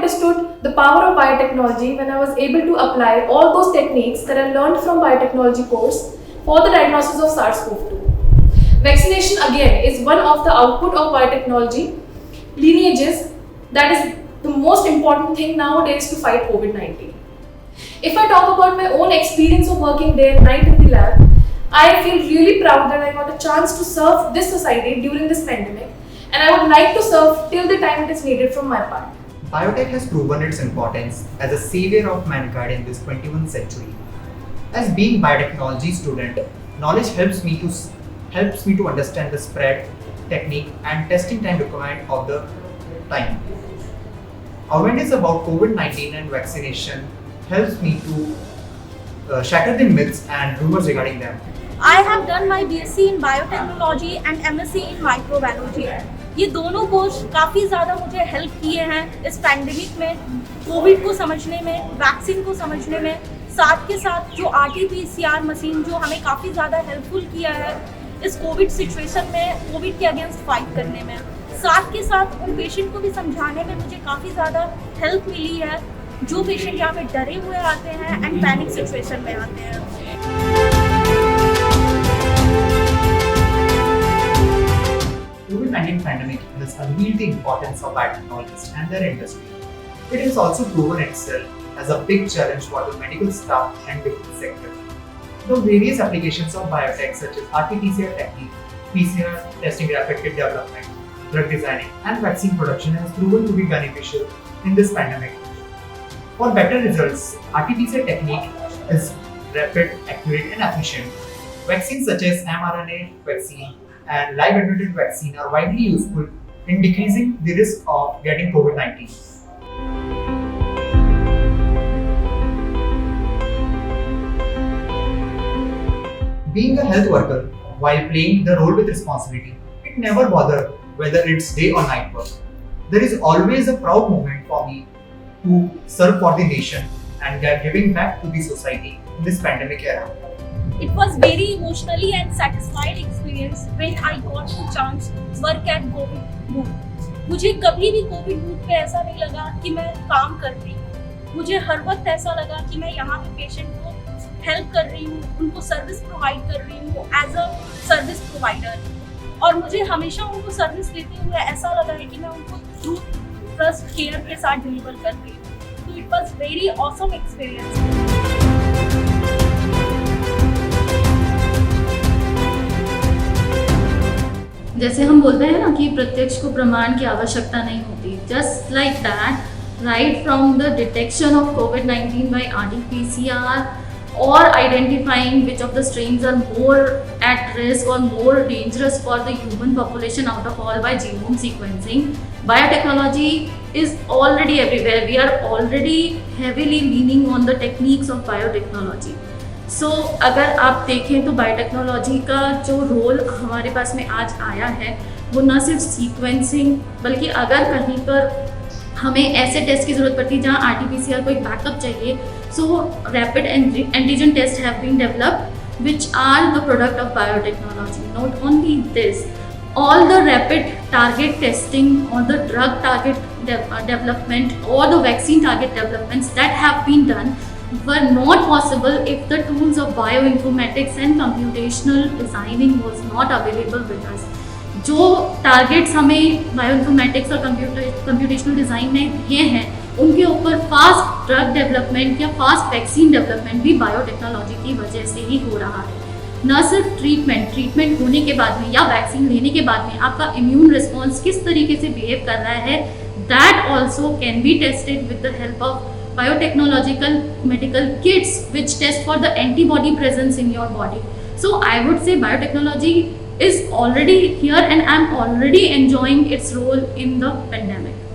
understood the power of biotechnology when I was able to apply all those techniques that I learned from biotechnology course for the diagnosis of SARS-CoV-2. Vaccination again is one of the output of biotechnology lineages that is the most important thing nowadays to fight COVID-19. If I talk about my own experience of working day and night in the lab, I feel really proud that I got a chance to serve this society during this pandemic, and I would like to serve till the time it is needed from my part. Biotech has proven its importance as a savior of mankind in this 21st century. As being biotechnology student, knowledge helps me to understand the spread, technique and testing time requirement of the time. Awareness about COVID-19 and vaccination helps me to shatter the myths and rumors regarding them. I have done my BSc in Biotechnology and MSc in Microbiology. ये दोनों course काफ़ी ज़्यादा मुझे help किए हैं इस pandemic में, Covid को समझने में, वैक्सीन को समझने में, साथ के साथ जो RT-PCR मशीन जो हमें काफ़ी ज़्यादा हेल्पफुल किया है इस कोविड सिचुएशन में, कोविड के अगेंस्ट फाइट करने में, साथ के साथ उन पेशेंट को भी समझाने में मुझे काफ़ी ज़्यादा हेल्प मिली है जो पेशेंट यहाँ पे डरे हुए आते हैं एंड पैनिक सिचुएशन में आते हैं। COVID-19 pandemic has unveiled the importance of biotechnologists and their industry. It has also proven itself as a big challenge for the medical staff and defense sector. The various applications of biotech such as RT-PCR technique, PCR testing, rapid kit development, drug designing and vaccine production has proven to be beneficial in this pandemic. For better results, RT-PCR technique is rapid, accurate and efficient. Vaccines such as mRNA vaccine and live admitted vaccine are widely useful in decreasing the risk of getting COVID-19. Being a health worker while playing the role with responsibility, it never bothers whether it's day or night work. There is always a proud moment for me to serve for the nation and giving back to the society in this pandemic era. It was very emotionally and satisfied experience when I got the chance work at COVID booth. मुझे कभी भी Covid booth पे ऐसा नहीं लगा कि मैं काम कर रही हूँ, मुझे हर वक्त ऐसा लगा कि मैं यहाँ पे पेशेंट को हेल्प कर रही हूँ, उनको सर्विस प्रोवाइड कर रही हूँ एज अ सर्विस प्रोवाइडर, और मुझे हमेशा उनको सर्विस देते हुए ऐसा लगा है कि मैं उनको ट्रू ट्रस्ट केयर के साथ डिलीवर कर रही हूँ। तो it was very awesome experience. जैसे हम बोलते हैं ना कि प्रत्यक्ष को प्रमाण की आवश्यकता नहीं होती, just like that right from the detection of COVID-19 by RT-PCR or identifying which of the strains are more at risk or more dangerous for the human population out of all by genome sequencing, biotechnology is already everywhere. We are already heavily leaning on the techniques of biotechnology. सो अगर आप देखें तो biotechnology का जो role हमारे पास में आज आया है वो ना सिर्फ सीक्वेंसिंग, बल्कि अगर कहीं पर हमें ऐसे टेस्ट की ज़रूरत पड़ती है जहाँ RT-PCR को एक बैकअप चाहिए, so rapid antigen test have been developed which are the product of biotechnology. Not only this, all the rapid target testing or the drug target development or the vaccine target developments that have been done were not possible if the tools of bioinformatics and computational designing was not available with us. जो targets हमें bioinformatics और computational design में दिए हैं उनके ऊपर fast drug development या fast vaccine development भी बायोटेक्नोलॉजी की वजह से ही हो रहा है. न सिर्फ ट्रीटमेंट होने के बाद में या वैक्सीन लेने के बाद में आपका इम्यून रिस्पॉन्स किस तरीके से बिहेव कर रहा है, that also can be tested with the help of biotechnological medical kits which test for the antibody presence in your body. So I would say biotechnology is already here and I'm already enjoying its role in the pandemic.